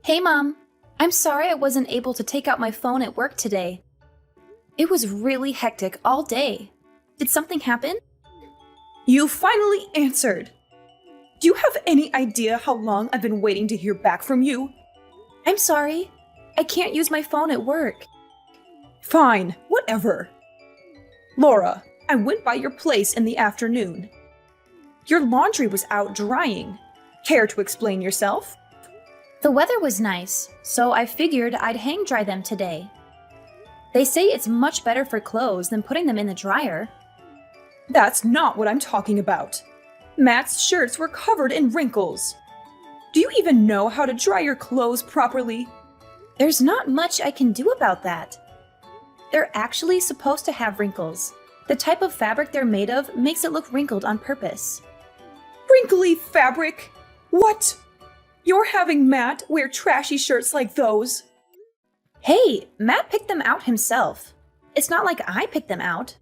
Hey, Mom. I'm sorry I wasn't able to take out my phone at work today. It was really hectic all day. Did something happen? You finally answered! Do you have any idea how long I've been waiting to hear back from you? I'm sorry. I can't use my phone at work. Fine, whatever. Laura, I went by your place in the afternoon. Your laundry was out drying. Care to explain yourself? The weather was nice, so I figured I'd hang dry them today. They say it's much better for clothes than putting them in the dryer. That's not what I'm talking about. Matt's shirts were covered in wrinkles. Do you even know how to dry your clothes properly? There's not much I can do about that. They're actually supposed to have wrinkles. The type of fabric they're made of makes it look wrinkled on purpose. Wrinkly fabric? What? You're having Matt wear trashy shirts like those? Hey, Matt picked them out himself. It's not like I picked them out.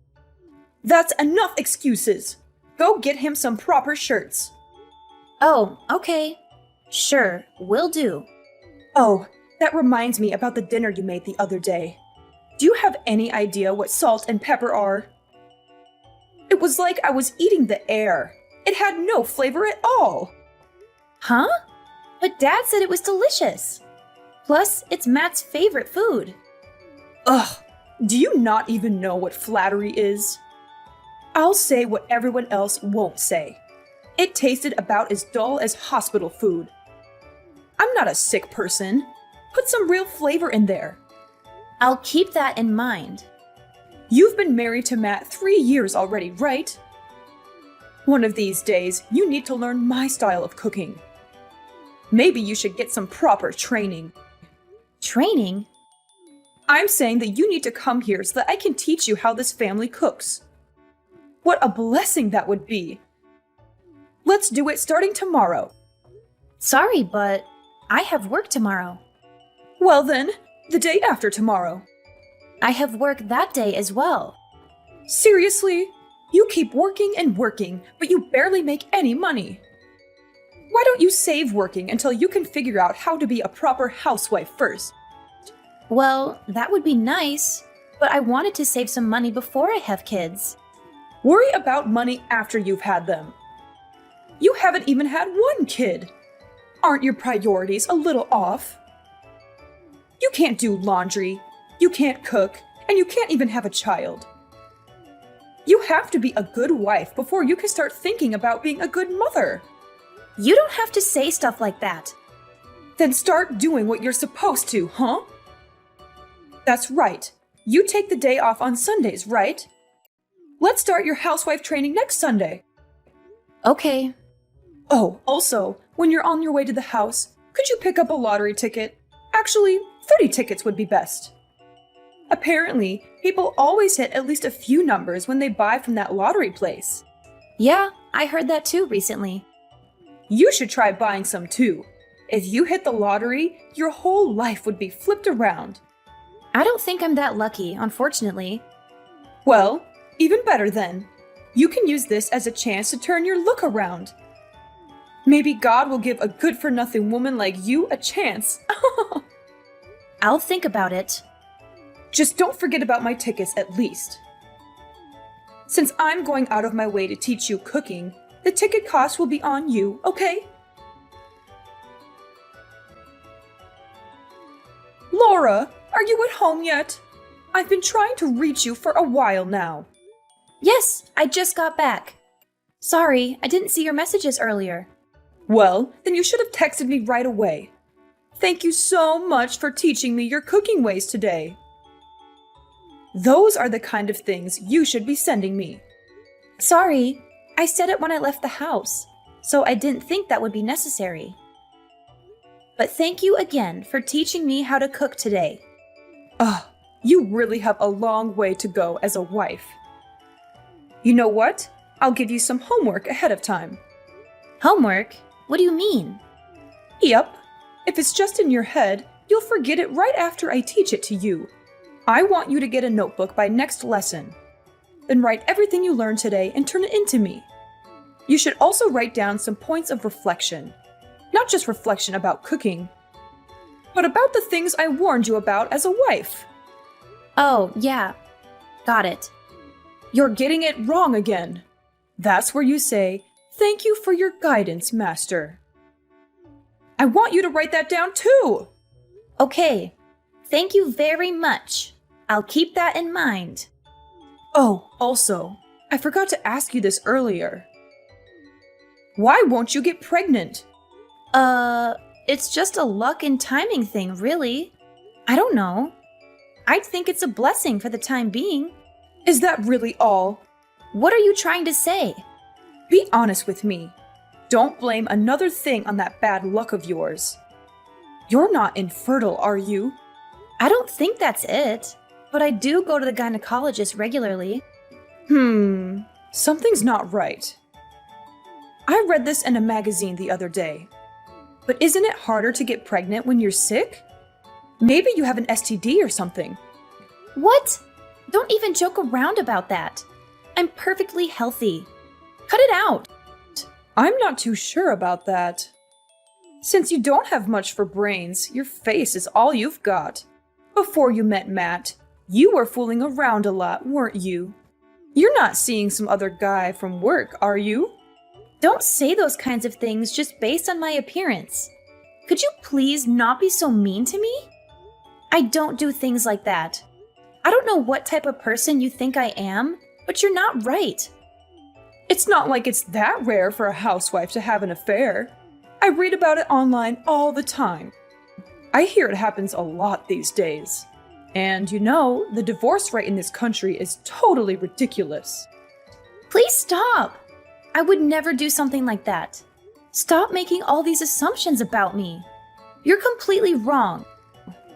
That's enough excuses. Go get him some proper shirts. Oh, okay. Sure, will do. Oh, that reminds me about the dinner you made the other day. Do you have any idea what salt and pepper are? It was like I was eating the air. It had no flavor at all. Huh? But Dad said it was delicious. Plus, it's Matt's favorite food. Ugh, do you not even know what flattery is? I'll say what everyone else won't say. It tasted about as dull as hospital food. I'm not a sick person. Put some real flavor in there. I'll keep that in mind. You've been married to Matt 3 years already, right? One of these days, you need to learn my style of cooking. Maybe you should get some proper training. Training? I'm saying that you need to come here so that I can teach you how this family cooks. What a blessing that would be. Let's do it starting tomorrow. Sorry, but I have work tomorrow. Well then, the day after tomorrow. I have work that day as well. Seriously? You keep working and working, but you barely make any money. Why don't you save working until you can figure out how to be a proper housewife first? Well, that would be nice, but I wanted to save some money before I have kids. Worry about money after you've had them. You haven't even had one kid. Aren't your priorities a little off? You can't do laundry, you can't cook, and you can't even have a child. You have to be a good wife before you can start thinking about being a good mother. You don't have to say stuff like that. Then start doing what you're supposed to, huh? That's right. You take the day off on Sundays, right? Let's start your housewife training next Sunday. Okay. Oh, also, when you're on your way to the house, could you pick up a lottery ticket? Actually, 30 tickets would be best. Apparently, people always hit at least a few numbers when they buy from that lottery place. Yeah, I heard that too recently. You should try buying some too. If you hit the lottery, your whole life would be flipped around. I don't think I'm that lucky, unfortunately. Well, even better then. You can use this as a chance to turn your look around. Maybe God will give a good-for-nothing woman like you a chance. I'll think about it. Just don't forget about my tickets at least. Since I'm going out of my way to teach you cooking, the ticket cost will be on you, okay? Laura, are you at home yet? I've been trying to reach you for a while now. Yes, I just got back. Sorry, I didn't see your messages earlier. Well, then you should have texted me right away. Thank you so much for teaching me your cooking ways today. Those are the kind of things you should be sending me. Sorry, I said it when I left the house, so I didn't think that would be necessary. But thank you again for teaching me how to cook today. You really have a long way to go as a wife. You know what? I'll give you some homework ahead of time. Homework? What do you mean? Yep. If it's just in your head, you'll forget it right after I teach it to you. I want you to get a notebook by next lesson. Then write everything you learned today and turn it into me. You should also write down some points of reflection. Not just reflection about cooking. but about the things I warned you about as a wife. Oh, yeah. Got it. You're getting it wrong again. That's where you say, "Thank you for your guidance, Master." I want you to write that down too. Okay. Thank you very much. I'll keep that in mind. Oh, also, I forgot to ask you this earlier. Why won't you get pregnant? It's just a luck and timing thing, really. I don't know. I'd think it's a blessing for the time being. Is that really all? What are you trying to say? Be honest with me. Don't blame another thing on that bad luck of yours. You're not infertile, are you? I don't think that's it, but I do go to the gynecologist regularly. Something's not right. I read this in a magazine the other day. But isn't it harder to get pregnant when you're sick? Maybe you have an STD or something. What? Don't even joke around about that. I'm perfectly healthy. Cut it out. I'm not too sure about that. Since you don't have much for brains, your face is all you've got. Before you met Matt, you were fooling around a lot, weren't you? You're not seeing some other guy from work, are you? Don't say those kinds of things just based on my appearance. Could you please not be so mean to me? I don't do things like that. I don't know what type of person you think I am, but you're not right. It's not like it's that rare for a housewife to have an affair. I read about it online all the time. I hear it happens a lot these days. And you know, the divorce rate in this country is totally ridiculous. Please stop. I would never do something like that. Stop making all these assumptions about me. You're completely wrong.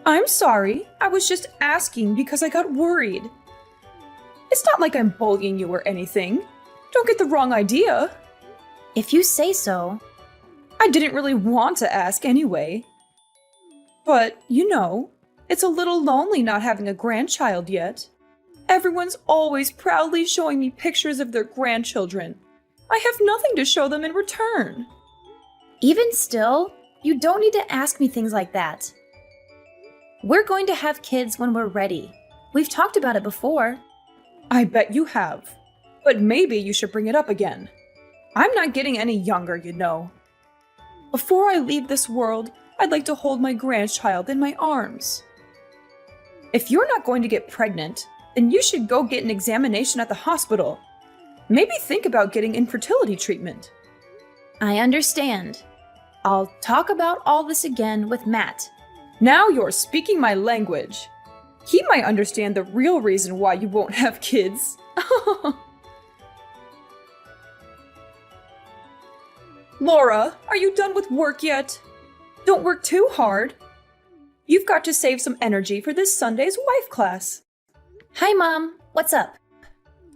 I'm sorry. I was just asking because I got worried. It's not like I'm bullying you or anything. Don't get the wrong idea. If you say so. I didn't really want to ask anyway. But, you know, it's a little lonely not having a grandchild yet. Everyone's always proudly showing me pictures of their grandchildren. I have nothing to show them in return. Even still, you don't need to ask me things like that. We're going to have kids when we're ready. We've talked about it before. I bet you have. But maybe you should bring it up again. I'm not getting any younger, you know. Before I leave this world, I'd like to hold my grandchild in my arms. If you're not going to get pregnant, then you should go get an examination at the hospital. Maybe think about getting infertility treatment. I understand. I'll talk about all this again with Matt. Now you're speaking my language. He might understand the real reason why you won't have kids. Laura, are you done with work yet? Don't work too hard. You've got to save some energy for this Sunday's wife class. Hi, Mom. What's up?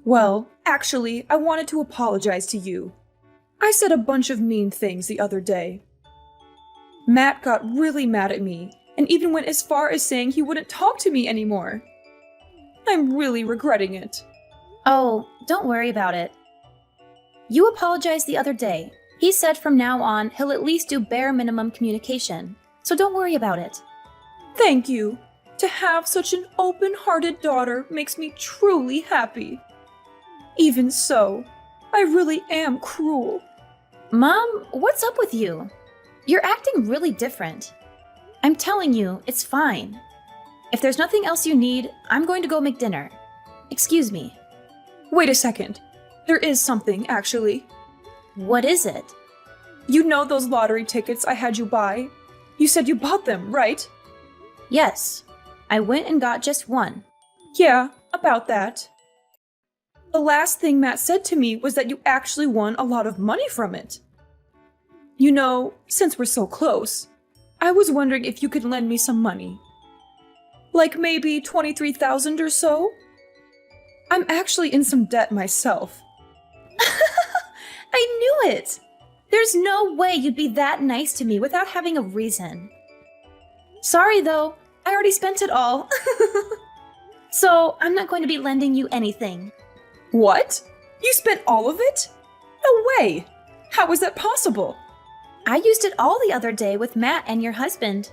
Well, actually, I wanted to apologize to you. I said a bunch of mean things the other day. Matt got really mad at me and even went as far as saying he wouldn't talk to me anymore. I'm really regretting it. Oh, don't worry about it. You apologized the other day. He said from now on he'll at least do bare minimum communication, so don't worry about it. Thank you. To have such an open-hearted daughter makes me truly happy. Even so, I really am cruel. Mom, what's up with you? You're acting really different. I'm telling you, it's fine. If there's nothing else you need, I'm going to go make dinner. Excuse me. Wait a second. There is something, actually. What is it? You know those lottery tickets I had you buy? You said you bought them, right? Yes. I went and got just one. Yeah, about that. The last thing Matt said to me was that you actually won a lot of money from it. You know, since we're so close, I was wondering if you could lend me some money. Like maybe $23,000 or so? I'm actually in some debt myself. I knew it! There's no way you'd be that nice to me without having a reason. Sorry though, I already spent it all. So I'm not going to be lending you anything. What? You spent all of it? No way! How was that possible? I used it all the other day with Matt and your husband.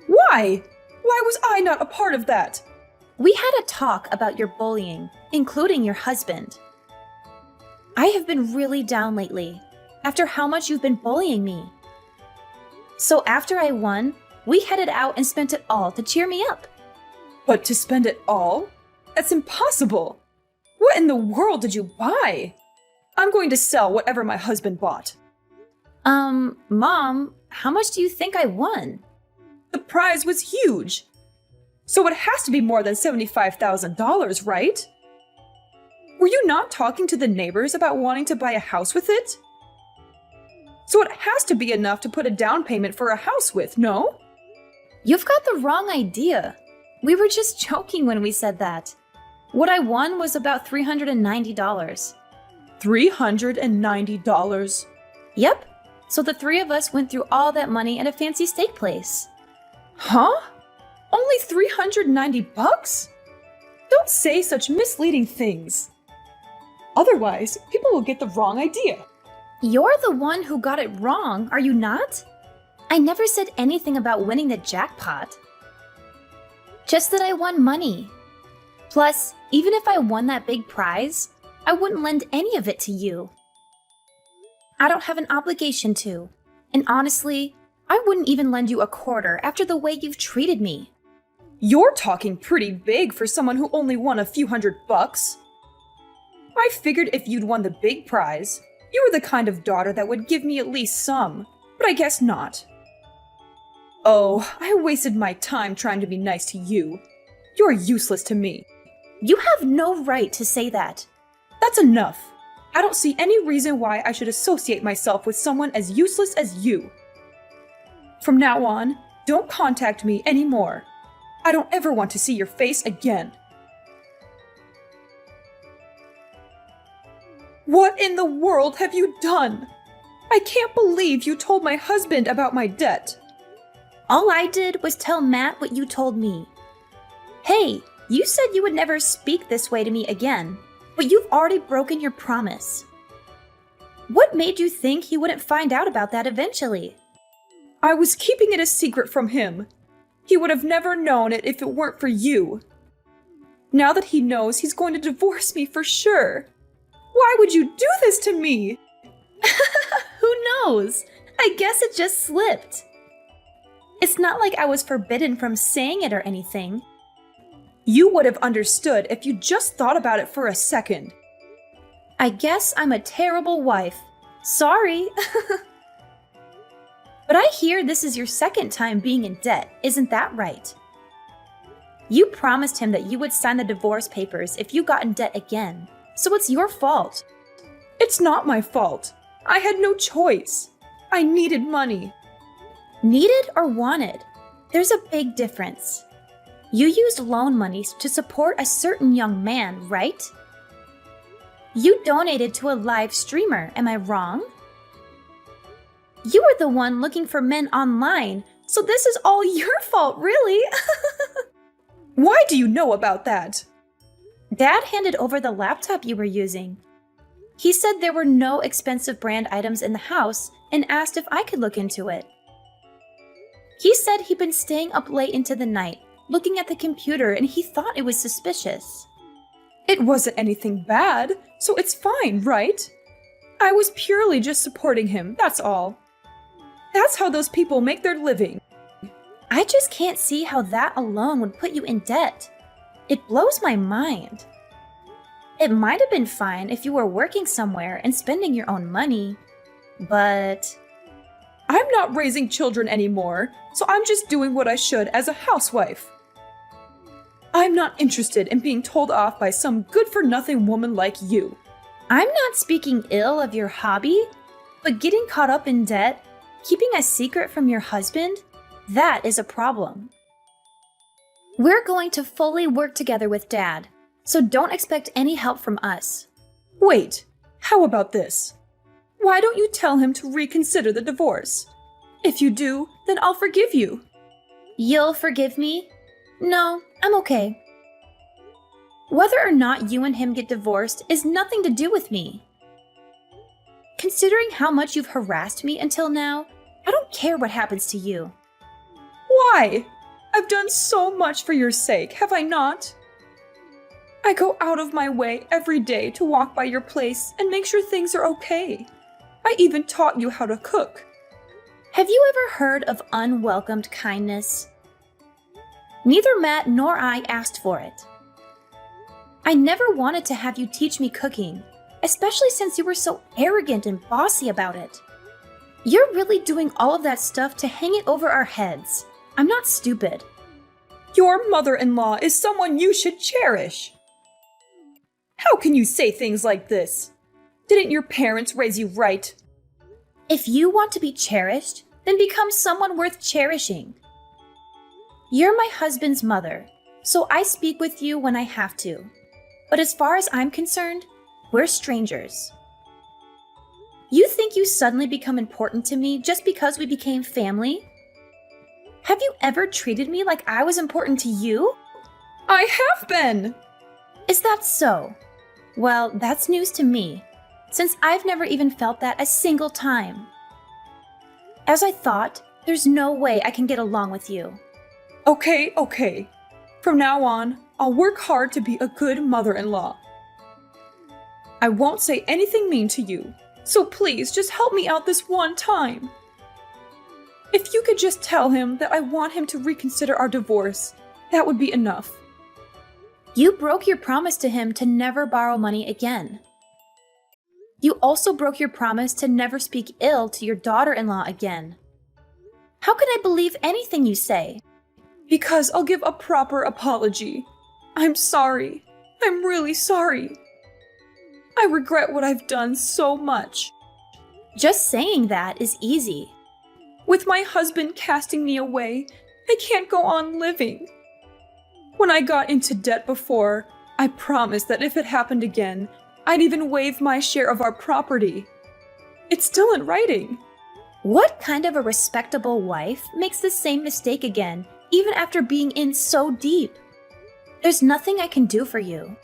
Why? Why was I not a part of that? We had a talk about your bullying, including your husband. I have been really down lately, after how much you've been bullying me. So after I won, we headed out and spent it all to cheer me up. But to spend it all? That's impossible. What in the world did you buy? I'm going to sell whatever my husband bought. Mom, how much do you think I won? The prize was huge. So it has to be more than $75,000, right? Were you not talking to the neighbors about wanting to buy a house with it? So it has to be enough to put a down payment for a house with, no? You've got the wrong idea. We were just joking when we said that. What I won was about $390. $390? Yep. So the three of us went through all that money at a fancy steak place. Huh? Only $390? Don't say such misleading things. Otherwise, people will get the wrong idea. You're the one who got it wrong, are you not? I never said anything about winning the jackpot. Just that I won money. Plus, even if I won that big prize, I wouldn't lend any of it to you. I don't have an obligation to. And honestly, I wouldn't even lend you a quarter after the way you've treated me. You're talking pretty big for someone who only won a few $100. I figured if you'd won the big prize, you were the kind of daughter that would give me at least some, but I guess not. Oh, I wasted my time trying to be nice to you. You're useless to me. You have no right to say that. That's enough. I don't see any reason why I should associate myself with someone as useless as you. From now on, don't contact me anymore. I don't ever want to see your face again. What in the world have you done? I can't believe you told my husband about my debt. All I did was tell Matt what you told me. Hey, you said you would never speak this way to me again, but you've already broken your promise. What made you think he wouldn't find out about that eventually? I was keeping it a secret from him. He would have never known it if it weren't for you. Now that he knows, he's going to divorce me for sure. Why would you do this to me? Who knows? I guess it just slipped. It's not like I was forbidden from saying it or anything. You would have understood if you just thought about it for a second. I guess I'm a terrible wife. Sorry. But I hear this is your second time being in debt, isn't that right? You promised him that you would sign the divorce papers if you got in debt again, so it's your fault. It's not my fault. I had no choice. I needed money. Needed or wanted? There's a big difference. You used loan monies to support a certain young man, right? You donated to a live streamer, am I wrong? You were the one looking for men online, so this is all your fault, really. Why do you know about that? Dad handed over the laptop you were using. He said there were no expensive brand items in the house and asked if I could look into it. He said he'd been staying up late into the night, looking at the computer, and he thought it was suspicious. It wasn't anything bad, so it's fine, right? I was purely just supporting him, that's all. That's how those people make their living. I just can't see how that alone would put you in debt. It blows my mind. It might have been fine if you were working somewhere and spending your own money, but... I'm not raising children anymore, so I'm just doing what I should as a housewife. I'm not interested in being told off by some good-for-nothing woman like you. I'm not speaking ill of your hobby, but getting caught up in debt, keeping a secret from your husband, that is a problem. We're going to fully work together with Dad, so don't expect any help from us. Wait, how about this? Why don't you tell him to reconsider the divorce? If you do, then I'll forgive you. You'll forgive me? No, I'm okay. Whether or not you and him get divorced is nothing to do with me. Considering how much you've harassed me until now, I don't care what happens to you. Why? I've done so much for your sake, have I not? I go out of my way every day to walk by your place and make sure things are okay. I even taught you how to cook. Have you ever heard of unwelcomed kindness? Neither Matt nor I asked for it. I never wanted to have you teach me cooking, especially since you were so arrogant and bossy about it. You're really doing all of that stuff to hang it over our heads. I'm not stupid. Your mother-in-law is someone you should cherish. How can you say things like this? Didn't your parents raise you right? If you want to be cherished, then become someone worth cherishing. You're my husband's mother, so I speak with you when I have to. But as far as I'm concerned, we're strangers. You think you suddenly become important to me just because we became family? Have you ever treated me like I was important to you? I have been! Is that so? Well, that's news to me, since I've never even felt that a single time. As I thought, there's no way I can get along with you. Okay. From now on, I'll work hard to be a good mother-in-law. I won't say anything mean to you, so please just help me out this one time. If you could just tell him that I want him to reconsider our divorce, that would be enough. You broke your promise to him to never borrow money again. You also broke your promise to never speak ill to your daughter-in-law again. How can I believe anything you say? Because I'll give a proper apology. I'm sorry. I'm really sorry. I regret what I've done so much. Just saying that is easy. With my husband casting me away, I can't go on living. When I got into debt before, I promised that if it happened again, I'd even waive my share of our property. It's still in writing. What kind of a respectable wife makes the same mistake again, even after being in so deep? There's nothing I can do for you.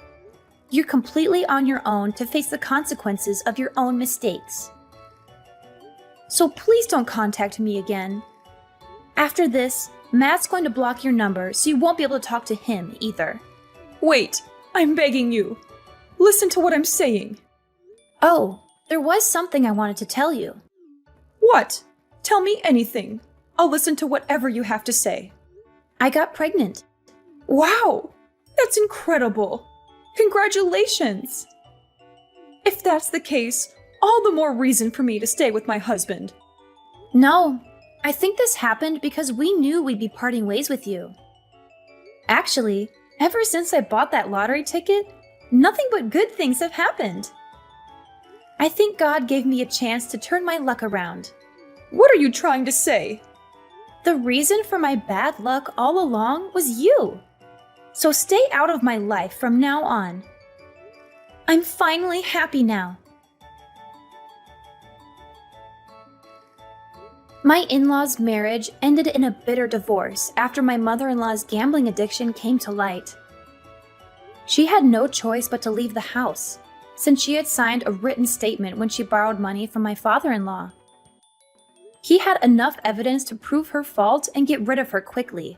You're completely on your own to face the consequences of your own mistakes. So please don't contact me again. After this, Matt's going to block your number so you won't be able to talk to him either. Wait, I'm begging you. Listen to what I'm saying. Oh, there was something I wanted to tell you. What? Tell me anything. I'll listen to whatever you have to say. I got pregnant. Wow! That's incredible! Congratulations! If that's the case, all the more reason for me to stay with my husband. No, I think this happened because we knew we'd be parting ways with you. Actually, ever since I bought that lottery ticket, nothing but good things have happened. I think God gave me a chance to turn my luck around. What are you trying to say? The reason for my bad luck all along was you. So stay out of my life from now on. I'm finally happy now. My in-laws' marriage ended in a bitter divorce after my mother-in-law's gambling addiction came to light. She had no choice but to leave the house, since she had signed a written statement when she borrowed money from my father-in-law. He had enough evidence to prove her fault and get rid of her quickly.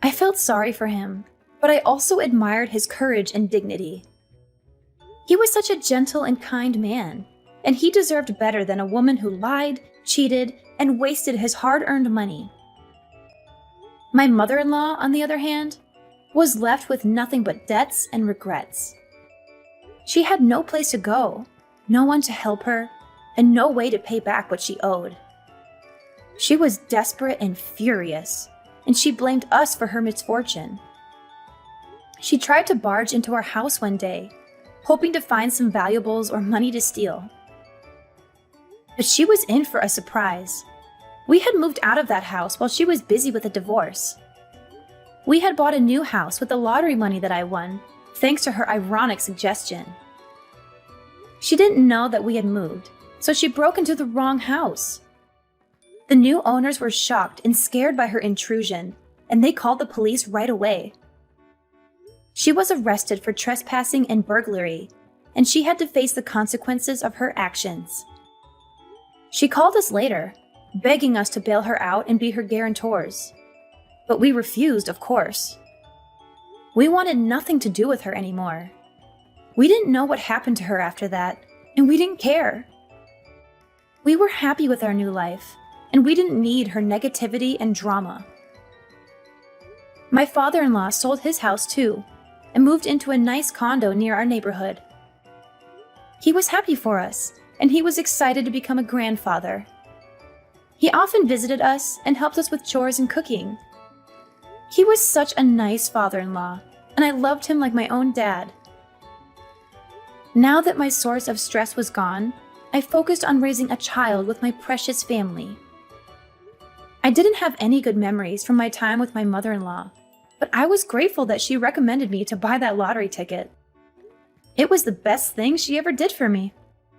I felt sorry for him, but I also admired his courage and dignity. He was such a gentle and kind man, and he deserved better than a woman who lied, cheated, and wasted his hard-earned money. My mother-in-law, on the other hand, was left with nothing but debts and regrets. She had no place to go, no one to help her, and no way to pay back what she owed. She was desperate and furious, and she blamed us for her misfortune. She tried to barge into our house one day, hoping to find some valuables or money to steal. But she was in for a surprise. We had moved out of that house while she was busy with a divorce. We had bought a new house with the lottery money that I won, thanks to her ironic suggestion. She didn't know that we had moved, so she broke into the wrong house. The new owners were shocked and scared by her intrusion, and they called the police right away. She was arrested for trespassing and burglary, and she had to face the consequences of her actions. She called us later, begging us to bail her out and be her guarantors. but we refused, of course. We wanted nothing to do with her anymore. We didn't know what happened to her after that, and we didn't care. We were happy with our new life, and we didn't need her negativity and drama. My father-in-law sold his house too, and moved into a nice condo near our neighborhood. He was happy for us, and he was excited to become a grandfather. He often visited us and helped us with chores and cooking. He was such a nice father-in-law, and I loved him like my own dad. Now that my source of stress was gone, I focused on raising a child with my precious family. I didn't have any good memories from my time with my mother-in-law, but I was grateful that she recommended me to buy that lottery ticket. It was the best thing she ever did for me.